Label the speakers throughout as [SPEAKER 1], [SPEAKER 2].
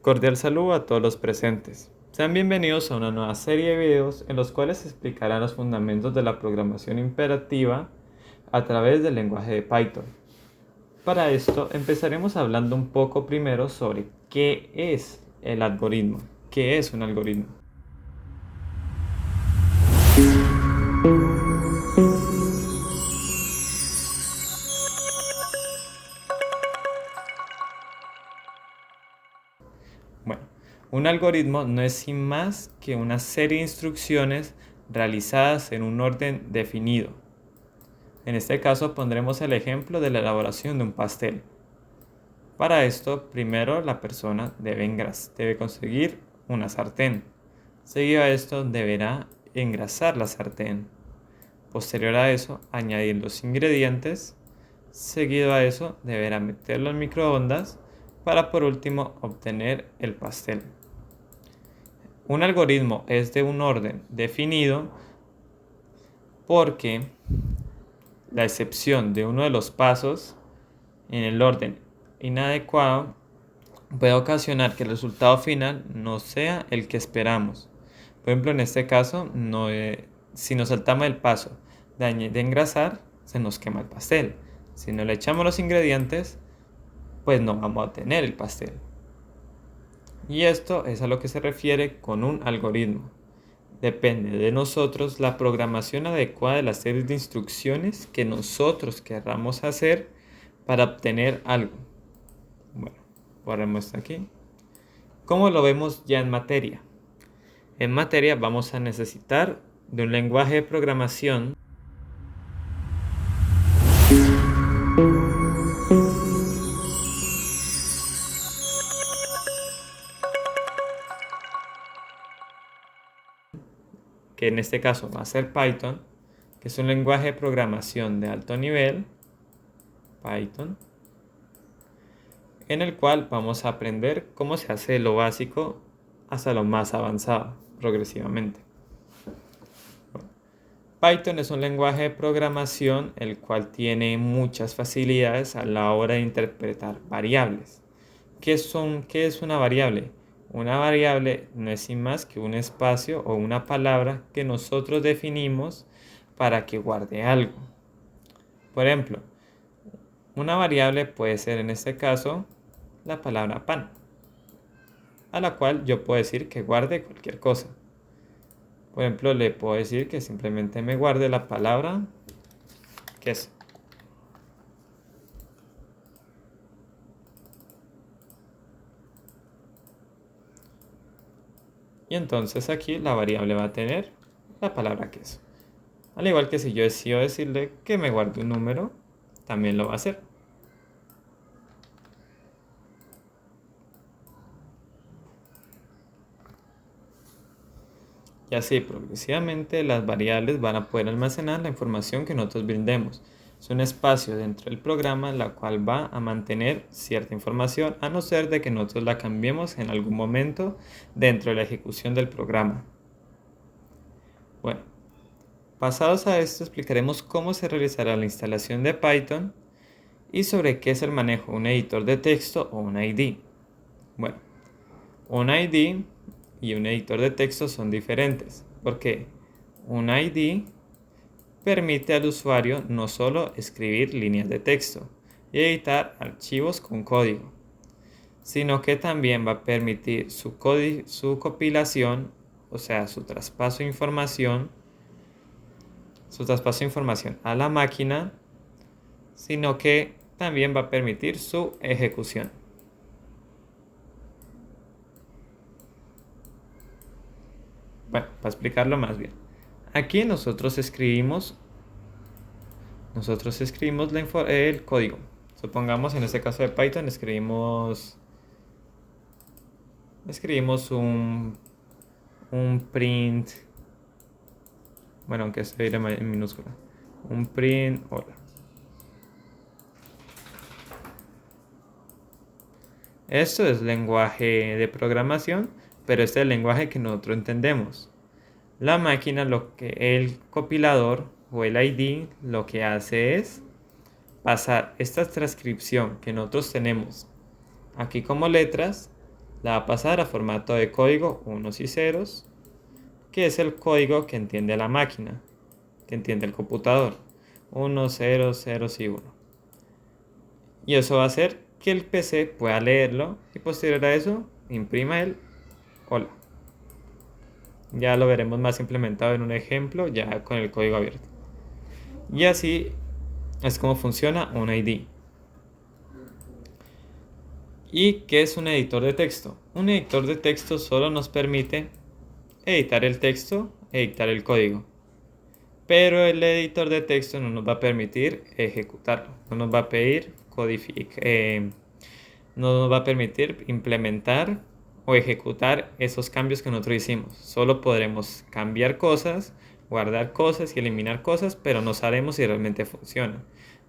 [SPEAKER 1] Cordial saludo a todos los presentes. Sean bienvenidos a una nueva serie de videos en los cuales se explicarán los fundamentos de la programación imperativa a través del lenguaje de Python. Para esto empezaremos hablando un poco primero sobre qué es el algoritmo. ¿Qué es un algoritmo? Bueno, un algoritmo no es sin más que una serie de instrucciones realizadas en un orden definido. En este caso pondremos el ejemplo de la elaboración de un pastel. Para esto, primero la persona debe conseguir una sartén. Seguido a esto, deberá engrasar la sartén. Posterior a eso, añadir los ingredientes. Seguido a eso, deberá meterlo en microondas para por último obtener el pastel. Un algoritmo es de un orden definido porque la excepción de uno de los pasos en el orden inadecuado puede ocasionar que el resultado final no sea el que esperamos. Por ejemplo, en este caso, si nos saltamos el paso de engrasar, se nos quema el pastel. Si no le echamos los ingredientes, pues no vamos a tener el pastel. Y esto es a lo que se refiere con un algoritmo. Depende de nosotros la programación adecuada de las series de instrucciones que nosotros querramos hacer para obtener algo. Bueno, ponemos esto aquí. ¿Cómo lo vemos ya en materia? En materia vamos a necesitar de un lenguaje de programación que en este caso va a ser Python, que es un lenguaje de programación de alto nivel, Python, en el cual vamos a aprender cómo se hace lo básico hasta lo más avanzado, progresivamente. Python es un lenguaje de programación el cual tiene muchas facilidades a la hora de interpretar variables. ¿Qué es una variable? Una variable no es sin más que un espacio o una palabra que nosotros definimos para que guarde algo. Por ejemplo, una variable puede ser en este caso la palabra pan, a la cual yo puedo decir que guarde cualquier cosa. Por ejemplo, le puedo decir que simplemente me guarde la palabra queso. Y entonces aquí la variable va a tener la palabra queso. Al igual que si yo decido decirle que me guarde un número, también lo va a hacer. Y así progresivamente las variables van a poder almacenar la información que nosotros brindemos. Es un espacio dentro del programa la cual va a mantener cierta información a no ser de que nosotros la cambiemos en algún momento dentro de la ejecución del programa. Bueno, pasados a esto explicaremos cómo se realizará la instalación de Python y sobre qué es el manejo de un editor de texto o un ID. Bueno, un ID y un editor de texto son diferentes, porque un ID permite al usuario no solo escribir líneas de texto y editar archivos con código, sino que también va a permitir su compilación, o sea, su traspaso de información a la máquina, sino que también va a permitir su ejecución. Bueno, para explicarlo más bien. Aquí nosotros escribimos el código. Supongamos en este caso de Python escribimos un print, bueno, aunque se dirá en minúscula, un print hola. Esto es lenguaje de programación, pero este es el lenguaje que nosotros entendemos. La máquina, el compilador o el ID lo que hace es pasar esta transcripción que nosotros tenemos aquí como letras La va a pasar a formato de código unos y ceros, que es el código que entiende la máquina, que entiende el computador. 1, 0, 0 y 1. Y eso va a hacer que el PC pueda leerlo y posterior a eso imprima el hola. Ya lo veremos más implementado en un ejemplo ya con el código abierto. Y así es como funciona un ID. ¿Y qué es un editor de texto? Un editor de texto solo nos permite editar el texto, editar el código. Pero el editor de texto no nos va a permitir ejecutarlo, no nos va a pedir no nos va a permitir implementar o ejecutar esos cambios que nosotros hicimos. Solo podremos cambiar cosas, guardar cosas y eliminar cosas, pero no sabemos si realmente funciona.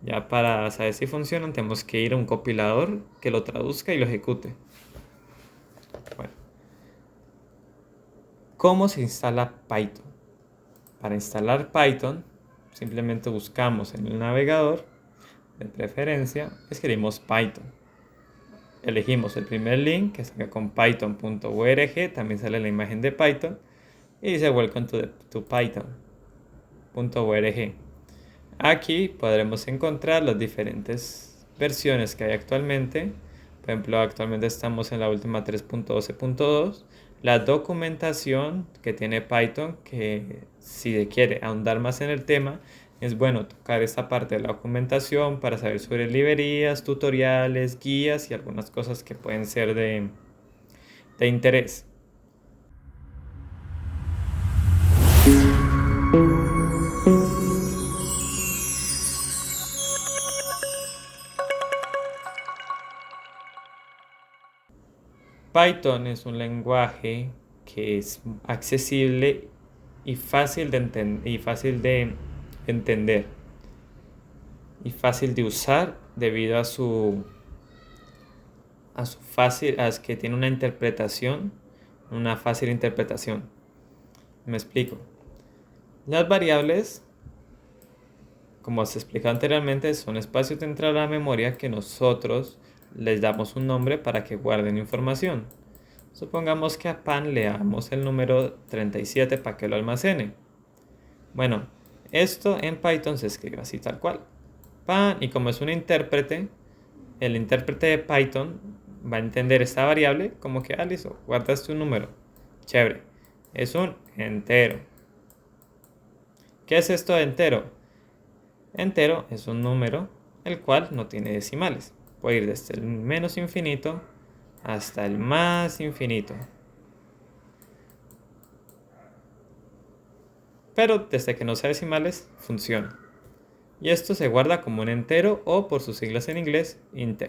[SPEAKER 1] Ya para saber si funcionan tenemos que ir a un compilador que lo traduzca y lo ejecute. Bueno, ¿cómo se instala Python? Para instalar Python, simplemente buscamos en el navegador, de preferencia, escribimos Python. Elegimos el primer link que salga con python.org, también sale la imagen de Python y dice Welcome to Python.org. Aquí podremos encontrar las diferentes versiones que hay actualmente. Por ejemplo, actualmente estamos en la última 3.12.2. La documentación que tiene Python, que si quiere ahondar más en el tema, es bueno tocar esta parte de la documentación para saber sobre librerías, tutoriales, guías y algunas cosas que pueden ser de interés. Python es un lenguaje que es accesible y fácil de entender y fácil de usar debido a que tiene una fácil interpretación. Me explico. Las variables, como se explicó anteriormente, son espacios de entrada a la memoria que nosotros les damos un nombre para que guarden información. Supongamos que a pan le damos el número 37 para que lo almacene. Bueno, esto en Python se escribe así tal cual. Pan, y como es un intérprete, el intérprete de Python va a entender esta variable como que, listo, guardaste un número. Chévere. Es un entero. ¿Qué es esto de entero? Entero es un número el cual no tiene decimales. Puede ir desde el menos infinito hasta el más infinito. Pero desde que no sea decimales, funciona. Y esto se guarda como un entero o por sus siglas en inglés, int.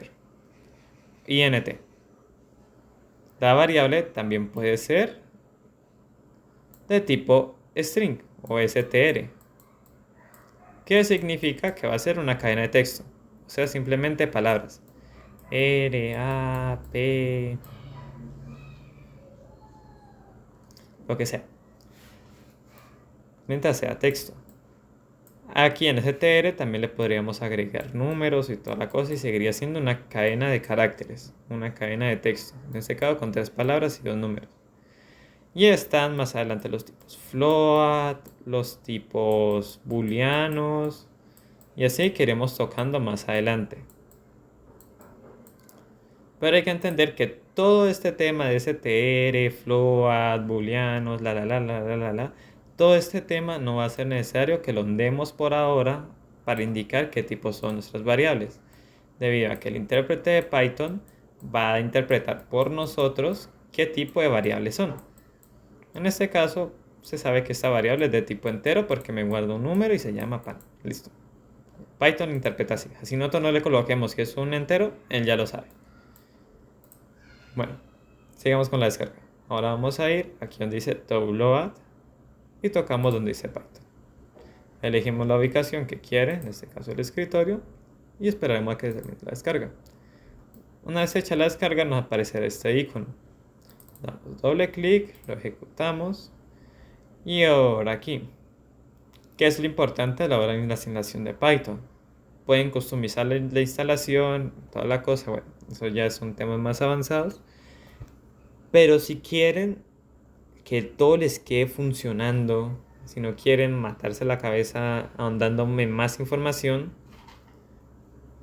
[SPEAKER 1] La variable también puede ser de tipo string o str, que significa que va a ser una cadena de texto, o sea, simplemente palabras. R, A, P, lo que sea, mientras sea texto. Aquí en str también le podríamos agregar números y toda la cosa y seguiría siendo una cadena de caracteres, una cadena de texto, en este caso con 3 palabras y 2 números. Y están más adelante los tipos float, los tipos booleanos, y así que iremos tocando más adelante. Pero hay que entender que todo este tema de str, float, booleanos, todo este tema no va a ser necesario que lo demos por ahora para indicar qué tipos son nuestras variables, debido a que el intérprete de Python va a interpretar por nosotros qué tipo de variables son. En este caso, se sabe que esta variable es de tipo entero porque me guarda un número y se llama pan. Listo. Python interpreta así. Si nosotros no le coloquemos que es un entero, él ya lo sabe. Bueno, sigamos con la descarga. Ahora vamos a ir aquí donde dice download y tocamos donde dice Python. Elegimos la ubicación que quiere, en este caso el escritorio, y esperaremos a que termine la descarga. Una vez hecha la descarga nos aparecerá este icono. Damos doble clic, lo ejecutamos y ahora aquí, ¿qué es lo importante a la hora de la instalación de Python? Pueden customizar la instalación, toda la cosa, bueno, eso ya son temas más avanzados. Pero si quieren que todo les quede funcionando, si no quieren matarse la cabeza ahondándome en más información,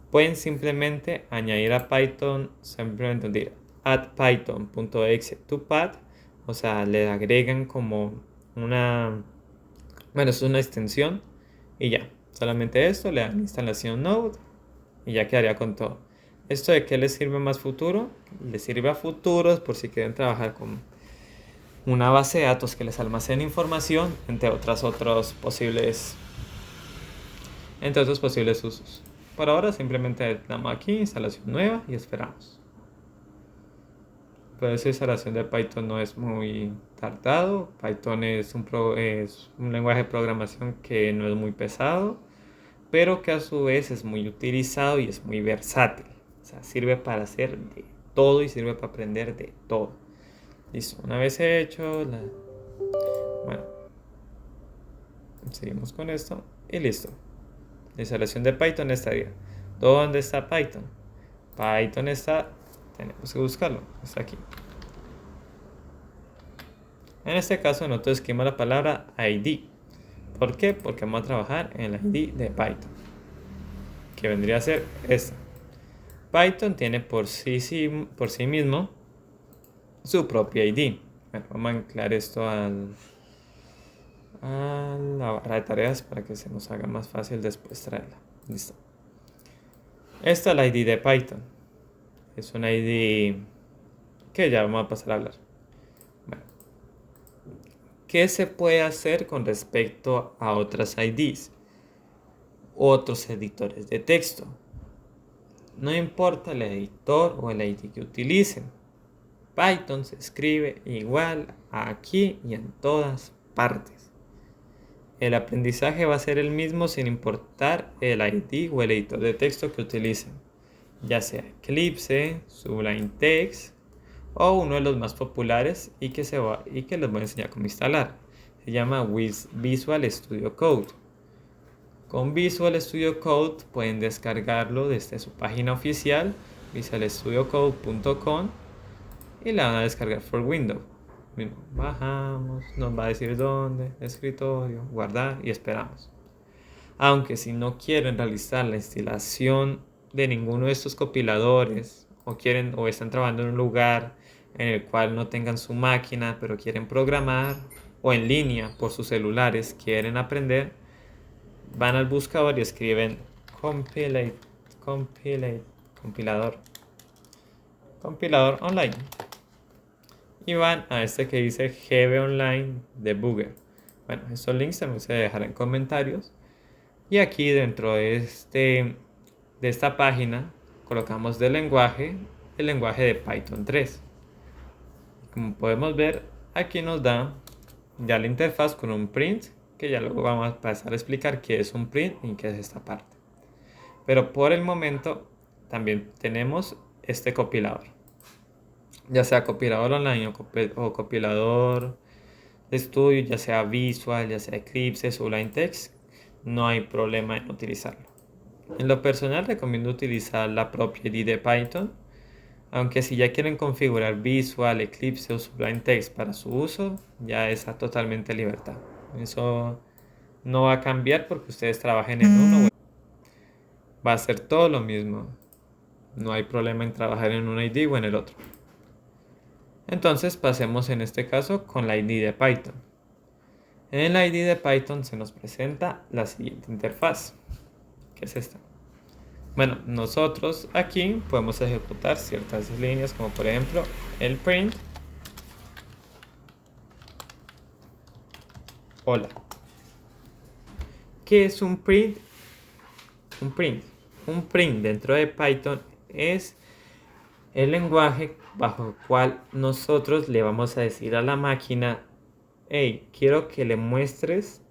[SPEAKER 1] pueden simplemente añadir a Python, simplemente decir add python.exe to path, o sea, le agregan como es una extensión y ya, solamente esto, le dan instalación Node y ya quedaría con todo. ¿Esto de qué les sirve más futuro? Les sirve a futuros por si quieren trabajar con una base de datos que les almacene información, entre otros posibles usos. Por ahora simplemente damos aquí instalación nueva y esperamos. Pero esa instalación de Python no es muy tardado. Python es un lenguaje de programación que no es muy pesado, pero que a su vez es muy utilizado y es muy versátil. O sea, sirve para hacer de todo y sirve para aprender de todo. Listo, una vez hecho, bueno, seguimos con esto y listo. La instalación de Python estaría. ¿Dónde está Python? Python está, tenemos que buscarlo, está aquí. En este caso nosotros escribimos la palabra ID. ¿Por qué? Porque vamos a trabajar en la ID de Python, que vendría a ser esta. Python tiene por sí mismo su propia ID. Bueno, vamos a anclar esto a la barra de tareas para que se nos haga más fácil después traerla. Listo. Esta es la ID de Python. Es una ID que ya vamos a pasar a hablar. Bueno, ¿qué se puede hacer con respecto a otras IDs? Otros editores de texto. No importa el editor o el ID que utilicen. Python se escribe igual aquí y en todas partes. El aprendizaje va a ser el mismo sin importar el ID o el editor de texto que utilicen, ya sea Eclipse, Sublime Text o uno de los más populares y que les voy a enseñar cómo instalar. Se llama Visual Studio Code. Con Visual Studio Code pueden descargarlo desde su página oficial visualstudiocode.com y la van a descargar por Windows. Bajamos, nos va a decir dónde, escritorio, guardar y esperamos. Aunque si no quieren realizar la instalación de ninguno de estos compiladores o están trabajando en un lugar en el cual no tengan su máquina pero quieren programar, o en línea por sus celulares quieren aprender, van al buscador y escriben compilador online y van a este que dice GB Online Debugger. Bueno, estos links también se dejarán en comentarios. Y aquí dentro de esta página colocamos el lenguaje de Python 3. Como podemos ver, aquí nos da ya la interfaz con un print, que ya luego vamos a pasar a explicar qué es un print y qué es esta parte. Pero por el momento también tenemos este compilador, ya sea compilador online o compilador de estudio, ya sea Visual, ya sea Eclipse, Sublime Text, no hay problema en utilizarlo. En lo personal recomiendo utilizar la propia ID de Python, aunque si ya quieren configurar Visual, Eclipse o Sublime Text para su uso, ya es a totalmente libertad. Eso no va a cambiar porque ustedes trabajen en uno. Va a ser todo lo mismo. No hay problema en trabajar en un ID o en el otro. Entonces pasemos en este caso con la ID de Python. En la ID de Python se nos presenta la siguiente interfaz, que es esta. Bueno, nosotros aquí podemos ejecutar ciertas líneas, como por ejemplo el print. Hola. ¿Qué es un print? Un print dentro de Python es el lenguaje bajo el cual nosotros le vamos a decir a la máquina: hey, quiero que le muestres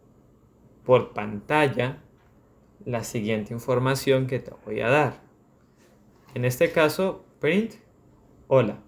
[SPEAKER 1] por pantalla la siguiente información que te voy a dar. En este caso, print hola.